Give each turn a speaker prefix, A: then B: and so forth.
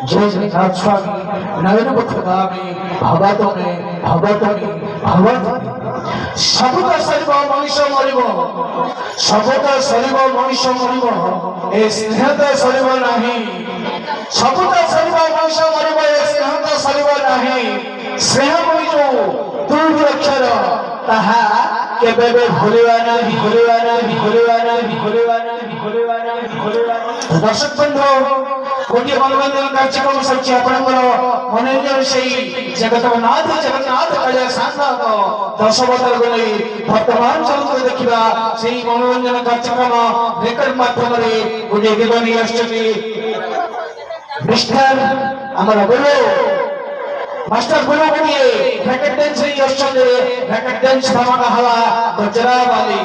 A: जय जगन्नाथ स्वामी नयन पथगामी भवतमे भवतमे भवतमे सबदा शरीर मनुष्य मरिब सबदा शरीर मनुष्य मरिब ए स्नेहता शरीर नाही सबदा शरीर मनुष्य मरिब ए स्नेहता शरीर नाही स्नेह मरिजो दूर अक्षर ताहा केबे भूलिबा नाही भूलिबा नाही भूलिबा नाही भूलिबा नाही भूलिबा नाही भूलिबा दर्शक बंधु गोटे मनोरंजन कार्यक्रम सच्ची आपणकर मनोरंजन से जगन्नाथ जगन्नाथ कालिया सांसार दश बदल गले वर्तमान चलते देखा से मनोरंजन कार्यक्रम रेकर्ड माध्यम गोटे गीत नहीं मिस्टर आमर गुरु मास्टर गुरु गोटे रैकेट डांस रैकेट डांस भावना हवा गजरा वाली